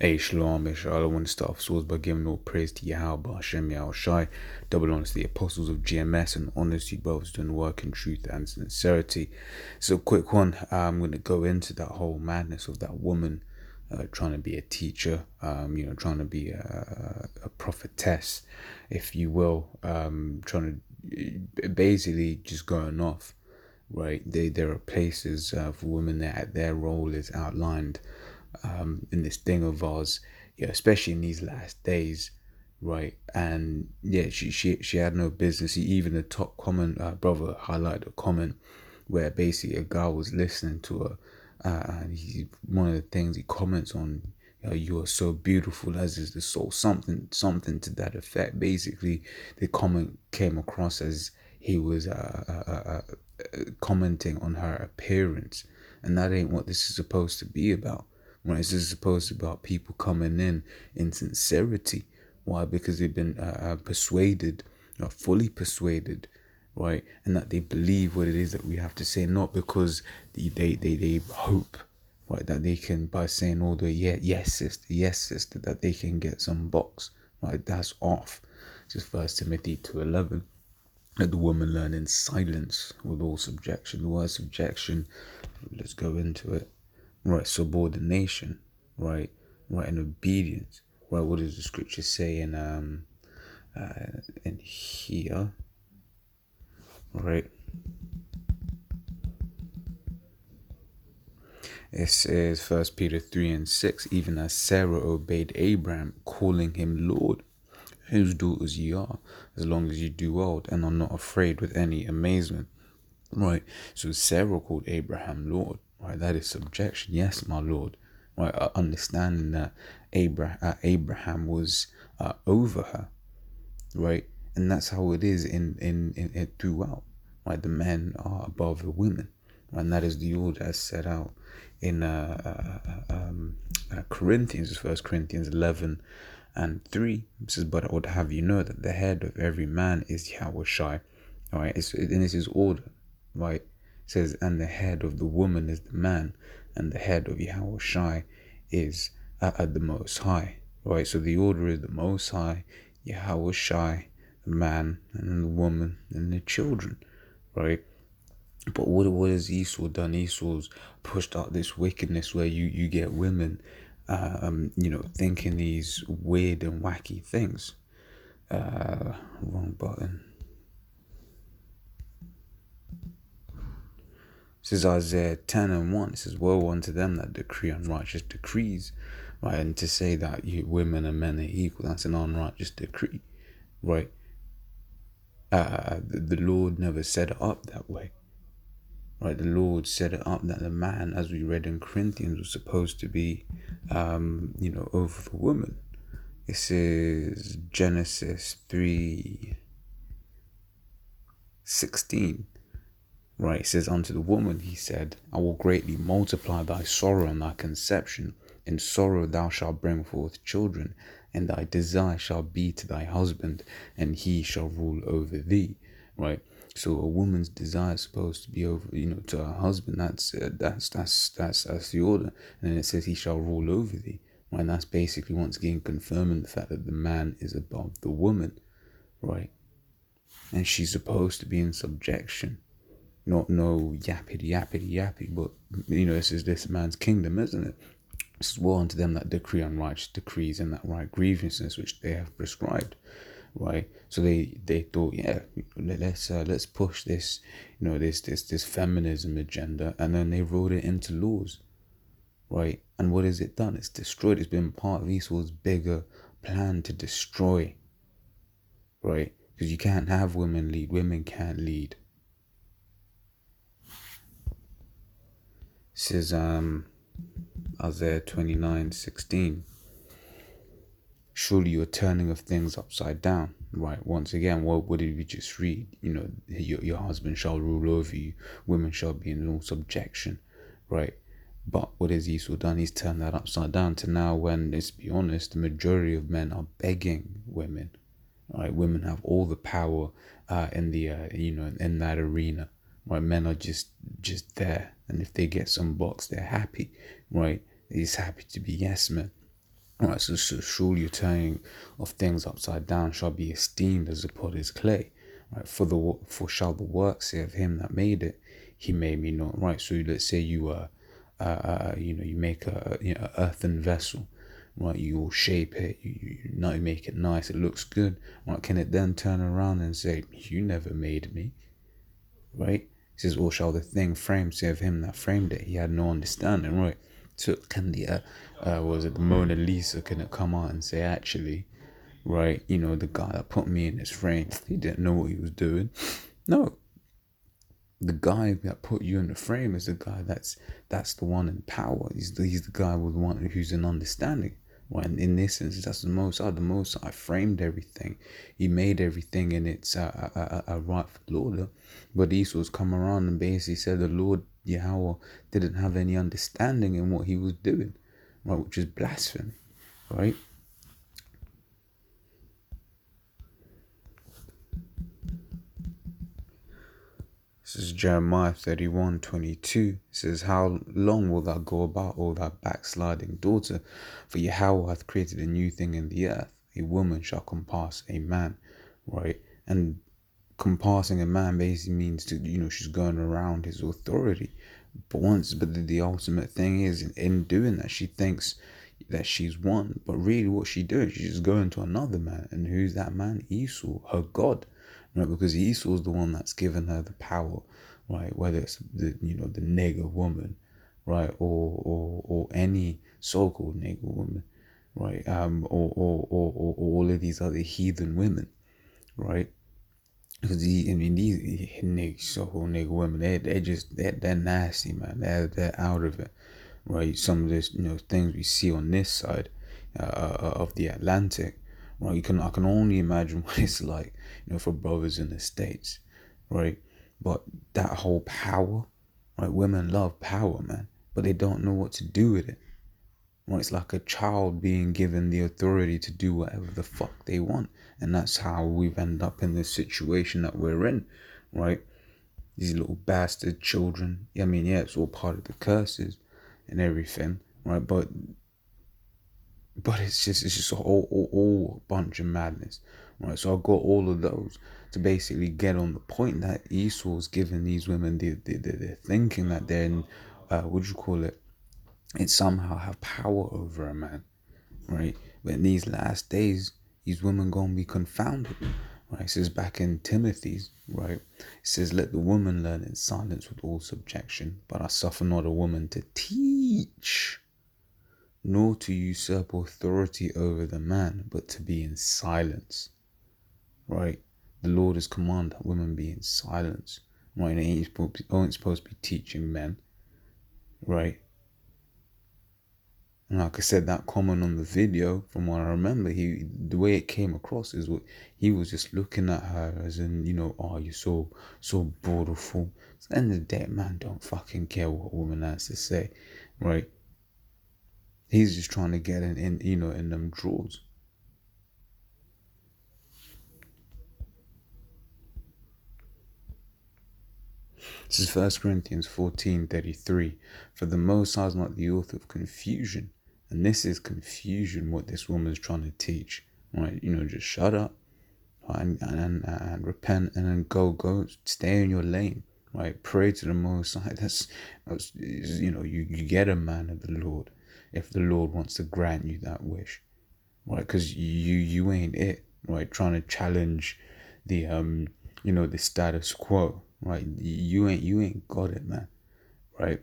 Hey, Shalom, inshallah. I want to start off source by giving all praise to Yahweh, Hashem, Yahweh Shai, double honors to the apostles of GMS, and honors to you brothers doing work in truth and sincerity. So, quick one, I'm going to go into that whole madness of that woman trying to be a teacher, trying to be a prophetess, if you will, trying to basically just going off. Right, there are places for women that their role is outlined in this thing of ours, yeah, especially in these last days, right? And yeah, she had no business. Even the top comment, brother highlighted a comment where basically a guy was listening to her, and one of the things he comments on, you are so beautiful as is the soul, something to that effect. Basically, the comment came across as he was commenting on her appearance, and that ain't what this is supposed to be about. Right? This is supposed to be about people coming in sincerity. Why? Because they've been persuaded, fully persuaded, right, and that they believe what it is that we have to say, not because they hope, right, that they can, by saying all the yes sister, that they can get some box, right? That's off. Just First Timothy 2:11. Let the woman learn in silence with all subjection. The word subjection, let's go into it. Right, subordination, right, and obedience. Right, what does the scripture say in here? Right, it says 1 Peter 3:6. Even as Sarah obeyed Abraham, calling him Lord, whose daughters ye are, as long as you do well and are not afraid with any amazement. Right, so Sarah called Abraham Lord. Right, that is subjection. Yes, my Lord. Right, understanding that Abraham was over her. Right, and that's how it is in throughout. Right, the men are above the women, and that is the order as set out in Corinthians, 1 Corinthians 11:3. It says, "But I would have you know that the head of every man is Yahweh Shai." All right, and this is order. Right, it says, "And the head of the woman is the man, and the head of Yahweh Shai is the Most High." Right, so the order is the Most High, Yahweh Shai, the man, and then the woman, and the children. Right. But what has Esau done? Esau's pushed out this wickedness where you get women, thinking these weird and wacky things. Wrong button. This is Isaiah 10:1. It says, "Woe unto them that decree unrighteous decrees," right? And to say that women and men are equal, that's an unrighteous decree, right? The Lord never set it up that way. Right, the Lord set it up that the man, as we read in Corinthians, was supposed to be, over the woman. This is Genesis 3:16. Right, it says, "Unto the woman he said, I will greatly multiply thy sorrow and thy conception. In sorrow thou shalt bring forth children, and thy desire shall be to thy husband, and he shall rule over thee." Right. So a woman's desire is supposed to be over, to her husband. That's the order. And then it says he shall rule over thee. Right. And that's basically once again confirming the fact that the man is above the woman. Right. And she's supposed to be in subjection. Not no yappity, but this is this man's kingdom, isn't it? This is woe unto them that decree unrighteous decrees and that right grievousness which they have prescribed. Right, so they thought, yeah, let's push this, this feminism agenda, and then they wrote it into laws, right? And what has it done? It's destroyed. It's been part of Esau's bigger plan to destroy, right? Because you can't have women lead. Women can't lead. This is Isaiah 29:16. Surely you're turning of things upside down. Right, once again, what did we just read? Your husband shall rule over you, women shall be in all subjection, right? But what has Esau done? He's turned that upside down to now when, let's be honest, the majority of men are begging women. Right, women have all the power in the in that arena. Right, men are just there, and if they get some box, they're happy. Right, he's happy to be yes men. Right, so surely your turning of things upside down shall be esteemed as the potter's clay. Right, for shall the work say of him that made it, he made me not. Right, so let's say you make a earthen vessel, right? You will shape it, you make it nice, it looks good. Right, can it then turn around and say, you never made me? Right? It says, or shall the thing framed say of him that framed it, he had no understanding, right? So can was it the Mona Lisa, can it come out and say, actually, right, the guy that put me in this frame, he didn't know what he was doing? No, the guy that put you in the frame is the guy that's the one in power. He's the guy with one who's in understanding. When in this instance, that's the Most High. The Most High framed everything. He made everything in its a rightful order. But Esau's come around and basically said the Lord Yahweh didn't have any understanding in what he was doing, right? Which is blasphemy, right? This is Jeremiah 31:22. It says, how long will thou go about, O thou backsliding daughter? For Yahweh hath created a new thing in the earth. A woman shall compass a man, right? And compassing a man basically means she's going around his authority. But the ultimate thing is, in doing that, she thinks that she's one. But really what she does, she's just going to another man. And who's that man? Esau, her God. Right, because Esau's the one that's given her the power, right? Whether it's the nigger woman, right, or any so-called nigger woman, right, or all of these other heathen women, right? Because these so-called nigger women, they're nasty, man. They're out of it, right? Some of this things we see on this side of the Atlantic. Right, I can only imagine what it's like, for brothers in the States, right? But that whole power, right? Women love power, man, but they don't know what to do with it. Right? It's like a child being given the authority to do whatever the fuck they want, and that's how we've ended up in this situation that we're in, right? These little bastard children. I mean, yeah, it's all part of the curses and everything, right? But it's just a whole bunch of madness, right? So I've got all of those to basically get on the point that Esau's giving these women the thinking that they're in, what do you call it? It somehow have power over a man, right? But in these last days, these women gonna be confounded, right? It says back in Timothy's, right? It says, let the woman learn in silence with all subjection, but I suffer not a woman to teach, nor to usurp authority over the man, but to be in silence, right? The Lord has commanded that women be in silence, right? And ain't supposed to be teaching men, right? And like I said, that comment on the video, from what I remember, the way it came across is what he was just looking at her as in, oh, you're so beautiful. At the end of the day, man, don't fucking care what a woman has to say, right? He's just trying to get in them drawers. This is 1 Corinthians 14:33. For the Most High is not the author of confusion. And this is confusion, what this woman's trying to teach. Right? Just shut up and repent and then go stay in your lane. Right? Pray to the Most High. That's you get a man of the Lord if the Lord wants to grant you that wish. Right? Because you ain't it. Right? Trying to challenge the the status quo. Right? You ain't got it, man. Right?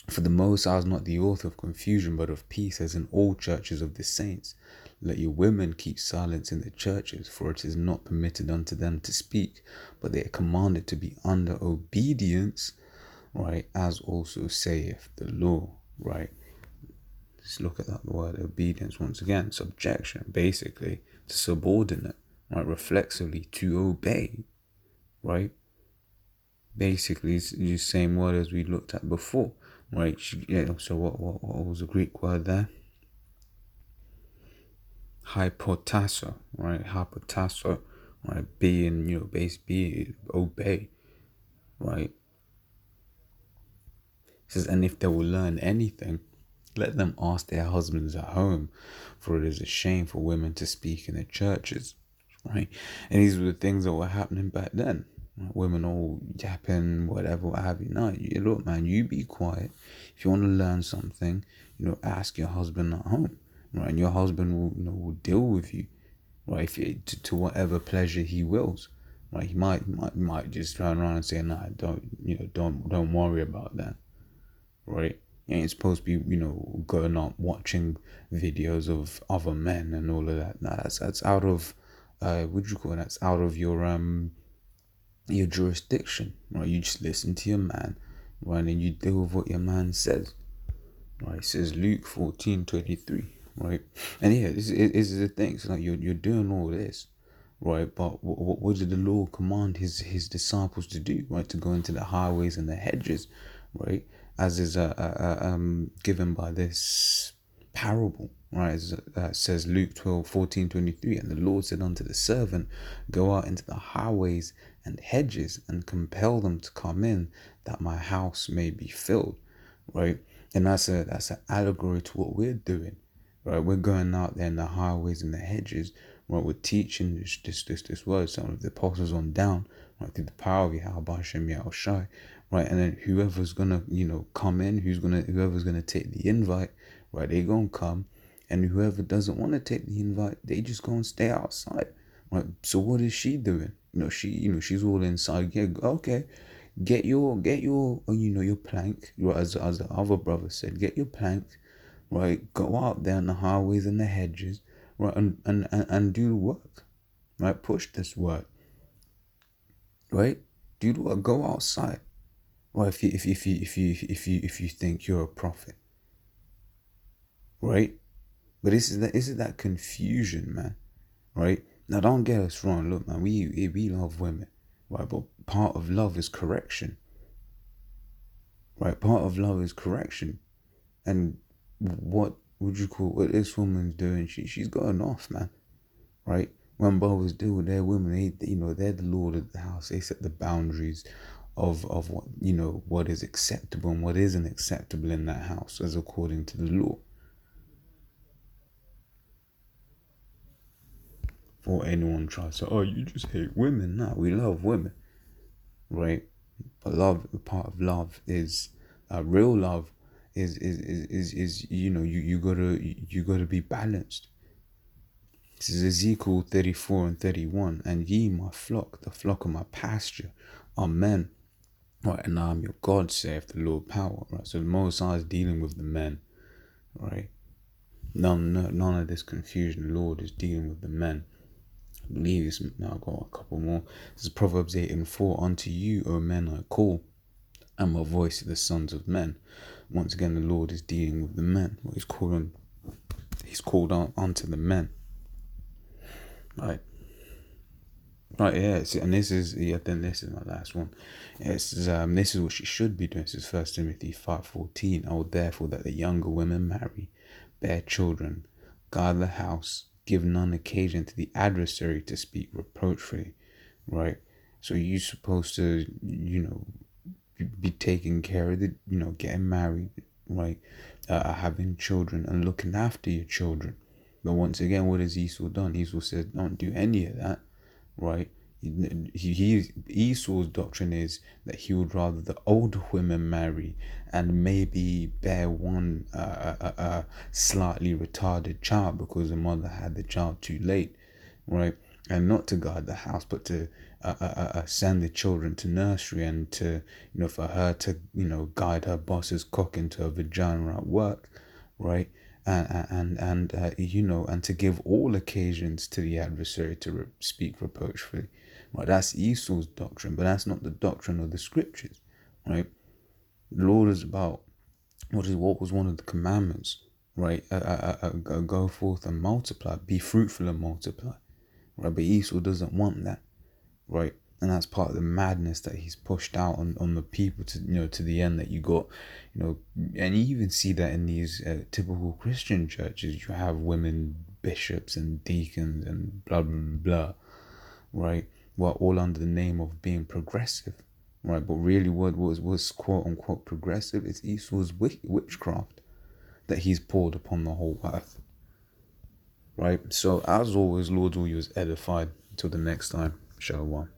For the Most High is not the author of confusion, but of peace, as in all churches of the saints. Let your women keep silence in the churches, for it is not permitted unto them to speak, but they are commanded to be under obedience, right? As also saith the law, right? Let's look at that word obedience once again. Subjection, basically, to subordinate, right? Reflexively, to obey, right? Basically, it's the same word as we looked at before, right? So what was the Greek word there? Hypotasso, right? Hypotasso, right? Being, be obey, right? It says, and if they will learn anything, Let them ask their husbands at home, for it is a shame for women to speak in the churches, right? And these were the things that were happening back then. Right? Women all yapping, whatever, what have you. No, look, man, you be quiet. If you want to learn something, ask your husband at home, right? And your husband will deal with you, right? If you, to whatever pleasure he wills, right? He might just turn around and say, nah, don't worry about that, right? You ain't supposed to be, going up watching videos of other men and all of that. Nah, that's out of, what do you call it? That's out of your jurisdiction, right? You just listen to your man, right? And you deal with what your man says, right? It says Luke 14:23, right? And yeah, this is the thing. So like you're doing all this, right? But what did the Lord command his disciples to do, right? To go into the highways and the hedges, right? As is given by this parable, right? As says Luke 12:14-23, and the Lord said unto the servant, go out into the highways and hedges and compel them to come in, that my house may be filled, right? And that's an allegory to what we're doing, right? We're going out there in the highways and the hedges, right? We're teaching this word, some of the apostles on down, right? Through the power of Yahweh Hashem Yahushai, right? And then whoever's gonna, come in, whoever's gonna take the invite, right? They gonna come, and whoever doesn't want to take the invite, they just gonna stay outside, right? So what is she doing? She's all inside. Yeah, okay. Get your your plank, right? As the other brother said, get your plank, right? Go out there in the highways and the hedges, right? And do the work, right? Push this work, right? Do the work. Go outside, right? If you think you're a prophet, right? But this is that confusion, man, right? Now don't get us wrong. Look, man, we love women, right? But part of love is correction, right? Part of love is correction. And what would you call what this woman's doing? She's going off, man, right? When brothers deal with their women, they're the lord of the house. They set the boundaries of what what is acceptable and what isn't acceptable in that house, as according to the law. Or anyone tries to, oh, you just hate women. No, we love women, right? But love, part of love is real love is you gotta be balanced. This is Ezekiel 34:31. And ye, my flock, the flock of my pasture, are men, right? And I am your God, saith the Lord power, right? So the Most High is dealing with the men, right? None of this confusion. The Lord is dealing with the men. I believe it's now. I've got a couple more. This is Proverbs 8:4. Unto you, O men, I call, and my voice to the sons of men. Once again, the Lord is dealing with the men. What he's called on unto the men. Right. Right, yeah, and this is then this is my last one. This is what she should be doing. This is 1 Timothy 5:14. I would therefore that the younger women marry, bear children, guard the house, give none occasion to the adversary to speak reproachfully, right? So you're supposed to, be taking care of the, getting married, right? Having children and looking after your children. But once again, what has Esau done? Esau said, don't do any of that, right? Esau's doctrine is that he would rather the older women marry and maybe bear one slightly retarded child because the mother had the child too late, right? And not to guard the house, but to send the children to nursery and to, for her to, guide her boss's cock into her vagina at work, right? And to give all occasions to the adversary to speak reproachfully. Right, that's Esau's doctrine, but that's not the doctrine of the scriptures, right? The Lord is about what was one of the commandments, right? Go forth and multiply, be fruitful and multiply, right? But Esau doesn't want that, right? And that's part of the madness that he's pushed out on the people to, to the end that you got, and you even see that in these typical Christian churches. You have women bishops and deacons and blah, blah, blah, right? Well, all under the name of being progressive, right? But really what was quote unquote progressive is Esau's witchcraft that he's poured upon the whole earth. Right? So as always, Lord will use edified. Until the next time, Shalom.